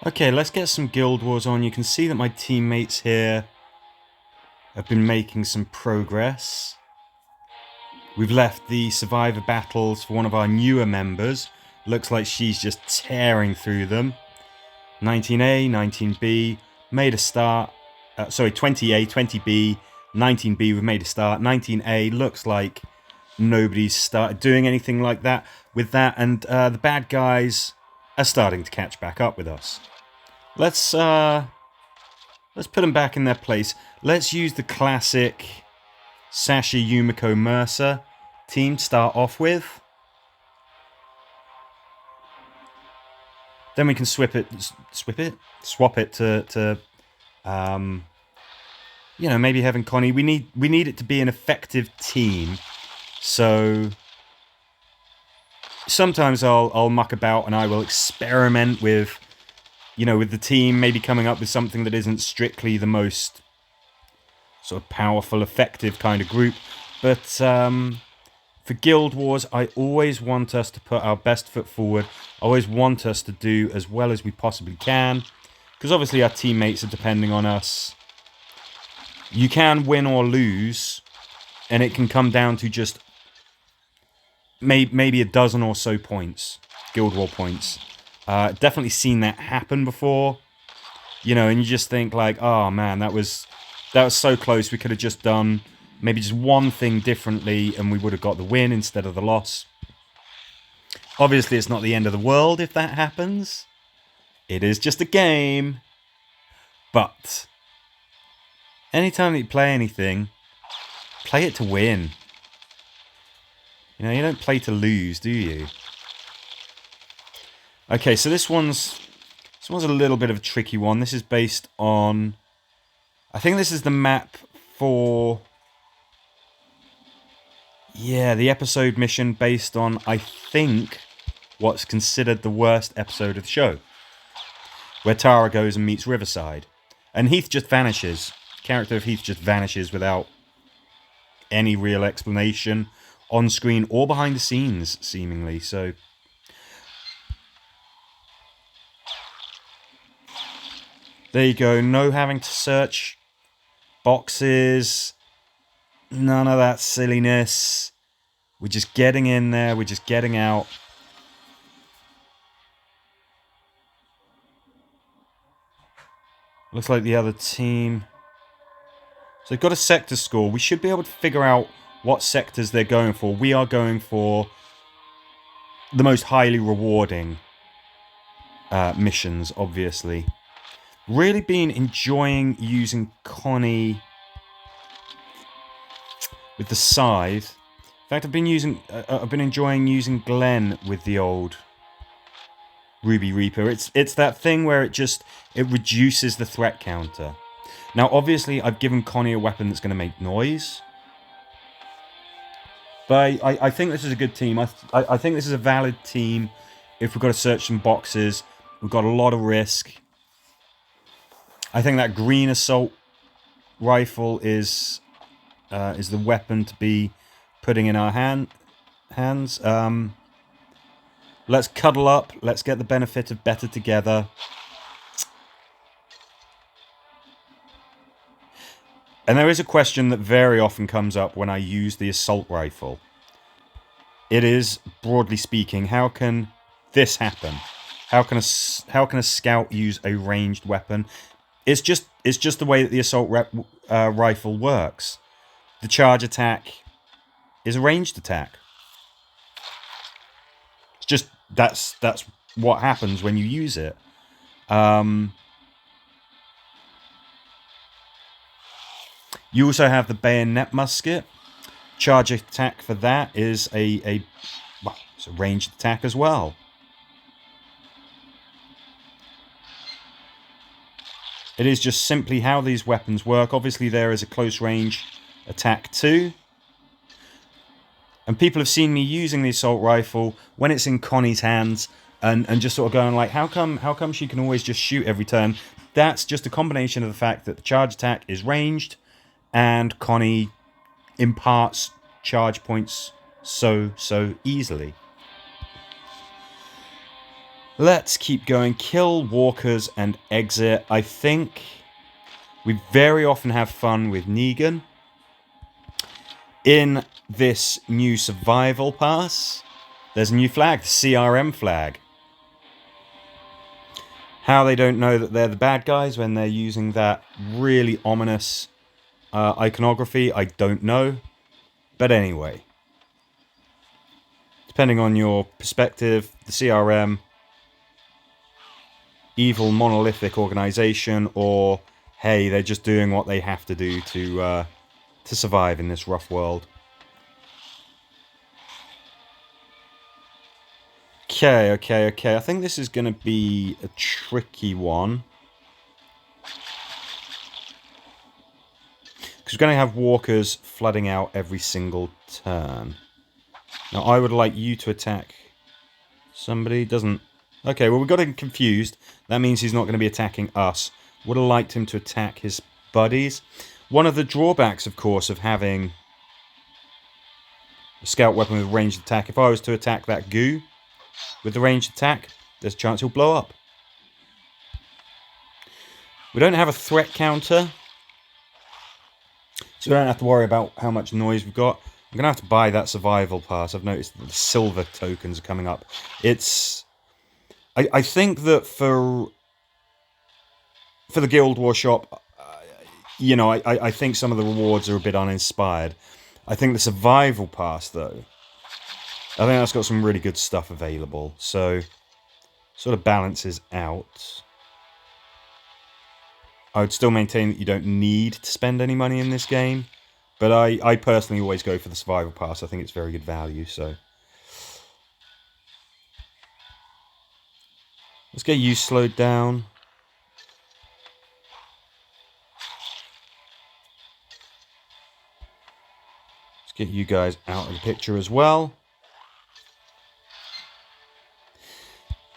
Okay, let's get some Guild Wars on. You can see that my teammates here have been making some progress. We've left the Survivor battles for one of our newer members. Looks like she's just tearing through them. 19A, 19B, made a start. 20A, 20B, 19B, we've made a start. 19A looks like nobody's started doing anything like that with that, and the bad guys are starting to catch back up with us. Let's put them back in their place. Let's use the classic Sasha, Yumiko, Mercer team to start off with. Then we can swap it to maybe having Connie. We need it to be an effective team. So sometimes I'll muck about and I will experiment with the team, maybe coming up with something that isn't strictly the most sort of powerful, effective kind of group. But for Guild Wars, I always want us to put our best foot forward. I always want us to do as well as we possibly can, because obviously our teammates are depending on us. You can win or lose, and it can come down to just maybe a dozen or so points, Guild War points. Definitely seen that happen before, and you just think like, oh man, that was so close. We could have just done maybe just one thing differently and we would have got the win instead of the loss. Obviously, it's not the end of the world if that happens. It is just a game. But anytime that you play anything, play it to win. You don't play to lose, do you? Okay, so this one's a little bit of a tricky one. This is based on, I think this is the map for, the episode mission based on, I think, what's considered the worst episode of the show, where Tara goes and meets Riverside, and Heath just vanishes. The character of Heath just vanishes without any real explanation, on screen or behind the scenes, seemingly. So there you go. No having to search boxes. None of that silliness. We're just getting in there. We're just getting out. Looks like the other team. So they've got a sector score. We should be able to figure out what sectors they're going for. We are going for the most highly rewarding missions, obviously. Really been enjoying using Connie with the scythe. In fact, I've been enjoying using Glenn with the old Ruby Reaper. It's that thing where it reduces the threat counter. Now, obviously, I've given Connie a weapon that's going to make noise. But I think this is a good team. I think this is a valid team. If we've got to search some boxes, we've got a lot of risk. I think that green assault rifle is the weapon to be putting in our hands. Let's cuddle up. Let's get the benefit of better together. And there is a question that very often comes up when I use the assault rifle. It is, broadly speaking, how can this happen? How can a scout use a ranged weapon? It's just the way that the assault rifle works. The charge attack is a ranged attack. It's just that's what happens when you use it. You also have the bayonet musket. Charge attack for that is it's a ranged attack as well. It is just simply how these weapons work. Obviously, there is a close range attack too. And people have seen me using the assault rifle when it's in Connie's hands and just sort of going like, how come she can always just shoot every turn? That's just a combination of the fact that the charge attack is ranged and Connie imparts charge points so easily. Let's keep going. Kill walkers and exit. I think we very often have fun with Negan. In this new survival pass, there's a new flag, the CRM flag. How they don't know that they're the bad guys when they're using that really ominous iconography, I don't know. But anyway, depending on your perspective, the CRM, evil monolithic organization, or hey, they're just doing what they have to do to survive in this rough world. Okay. I think this is going to be a tricky one. Because we're going to have walkers flooding out every single turn. Now, I would like you to attack somebody. Doesn't... Okay, well, we got him confused. That means he's not going to be attacking us. Would have liked him to attack his buddies. One of the drawbacks, of course, of having a scout weapon with ranged attack, if I was to attack that goo with the ranged attack, there's a chance he'll blow up. We don't have a threat counter, so we don't have to worry about how much noise we've got. I'm going to have to buy that survival pass. I've noticed that the silver tokens are coming up. It's... I think that for the Guild War shop, you know, I think some of the rewards are a bit uninspired. I think the survival pass, though, I think that's got some really good stuff available. So, sort of balances out. I would still maintain that you don't need to spend any money in this game. But I personally always go for the survival pass. I think it's very good value, so... Let's get you slowed down. Let's get you guys out of the picture as well.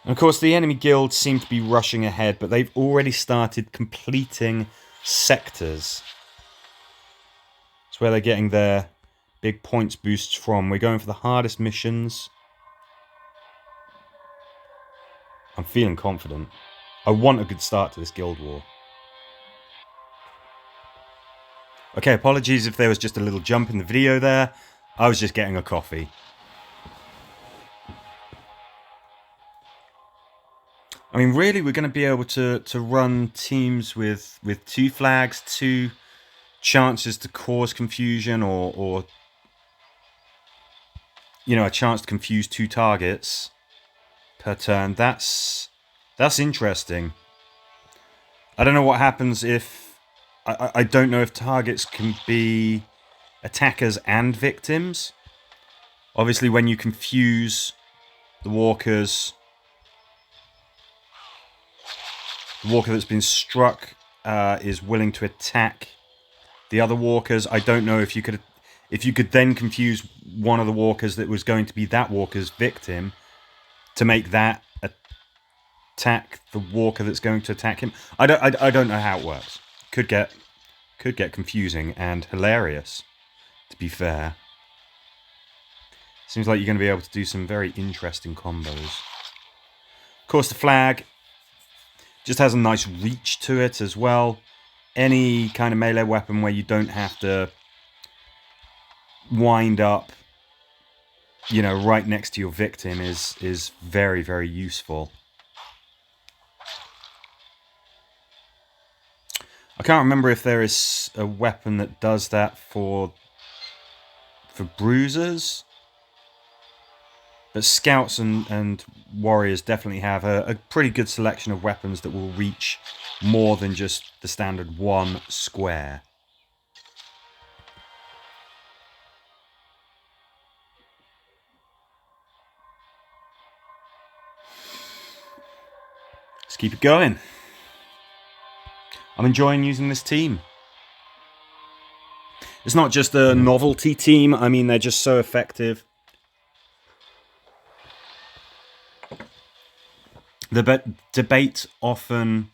And of course, the enemy guilds seem to be rushing ahead, but they've already started completing sectors. That's where they're getting their big points boosts from. We're going for the hardest missions. I'm feeling confident. I want a good start to this Guild War. Okay, apologies if there was just a little jump in the video there. I was just getting a coffee. I mean, really, we're going to be able to run teams with 2 flags, 2 chances to cause confusion, or you know, a chance to confuse 2 targets per turn. That's interesting. I don't know what happens if... I don't know if targets can be attackers and victims. Obviously, when you confuse the walkers... The walker that's been struck is willing to attack the other walkers. I don't know if you could then confuse one of the walkers that was going to be that walker's victim to make that attack the walker that's going to attack him. I don't know how it works. Could get confusing and hilarious, to be fair. Seems like you're going to be able to do some very interesting combos. Of course, the flag just has a nice reach to it as well. Any kind of melee weapon where you don't have to wind up, you know, right next to your victim is very, very useful. I can't remember if there is a weapon that does that for bruisers. But scouts and warriors definitely have a pretty good selection of weapons that will reach more than just the standard 1 square. Let's keep it going. I'm enjoying using this team. It's not just a novelty team. I mean, they're just so effective. The debate often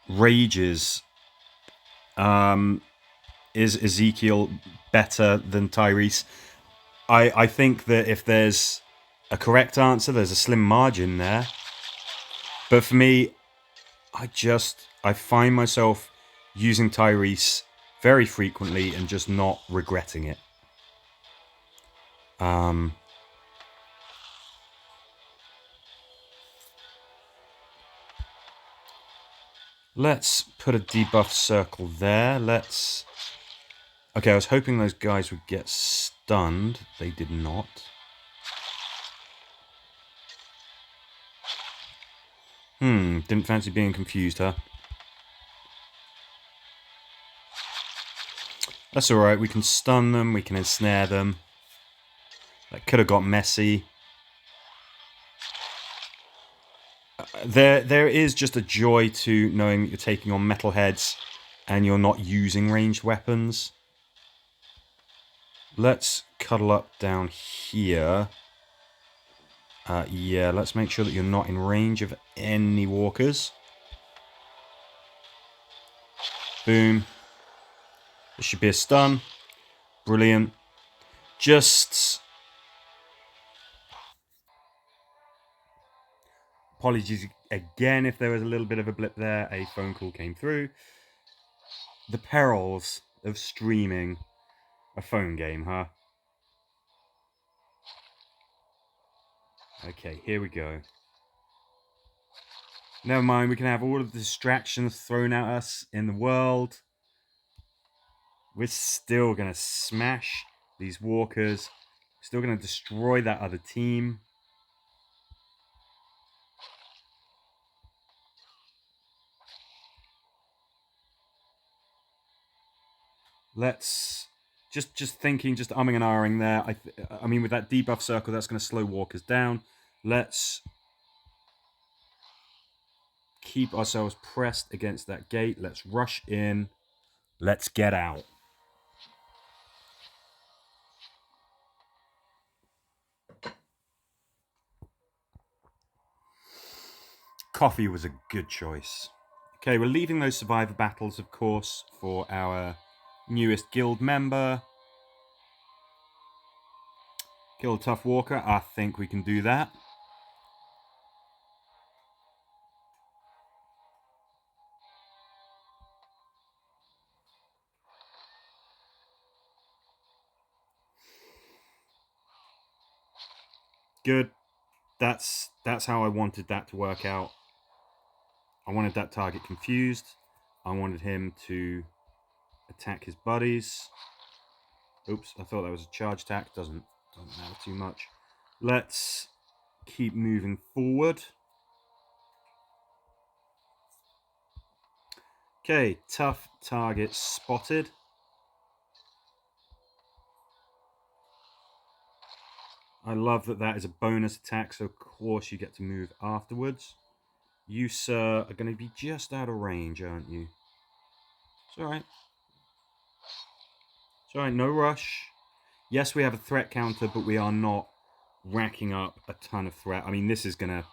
rages, is Ezekiel better than Tyrese? I think that if there's a correct answer, there's a slim margin there. But for me, I find myself using Tyrese very frequently and just not regretting it. Let's put a debuff circle there. Okay, I was hoping those guys would get stunned. They did not. Didn't fancy being confused, huh? That's alright, we can stun them, we can ensnare them. That could have got messy. There is just a joy to knowing that you're taking on metalheads and you're not using ranged weapons. Let's cuddle up down here. Yeah, let's make sure that you're not in range of any walkers. Boom. This should be a stun. Brilliant. Just... apologies again if there was a little bit of a blip there. A phone call came through. The perils of streaming a phone game, huh? Okay, here we go. Never mind, we can have all of the distractions thrown at us in the world. We're still going to smash these walkers. Still going to destroy that other team. Let's... Just thinking, just umming and ahhing there. I mean, with that debuff circle, that's going to slow walkers down. Let's keep ourselves pressed against that gate. Let's rush in. Let's get out. Coffee was a good choice. Okay, we're leaving those survivor battles, of course, for our newest guild member. Kill a tough walker. I think we can do that. Good. That's how I wanted that to work out. I wanted that target confused. I wanted him to attack his buddies. Oops, I thought that was a charge attack. Doesn't matter too much. Let's keep moving forward. Okay, tough target spotted. I love that that is a bonus attack, so of course you get to move afterwards. You, sir, are going to be just out of range, aren't you? It's alright. It's alright, no rush. Yes, we have a threat counter, but we are not racking up a ton of threat. I mean, this is gonna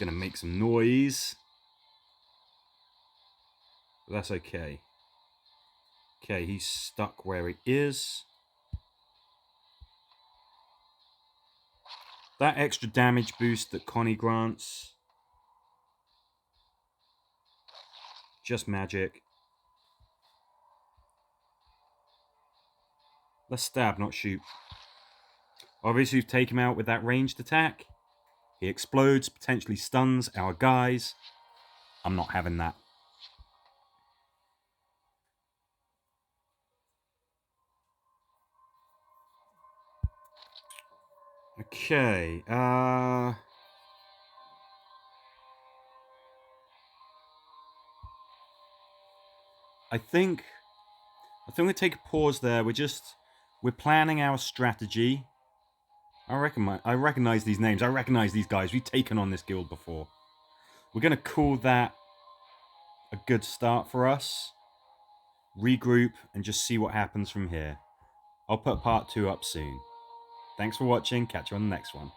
make some noise. But that's okay. Okay, he's stuck where he is. That extra damage boost that Connie grants. Just magic. Let's stab, not shoot. Obviously, we've taken him out with that ranged attack. He explodes, potentially stuns our guys. I'm not having that. Okay, I think we take a pause there. We're planning our strategy. I recognize these names. I recognize these guys. We've taken on this guild before. We're going to call that a good start for us. Regroup and just see what happens from here. I'll put part 2 up soon. Thanks for watching. Catch you on the next one.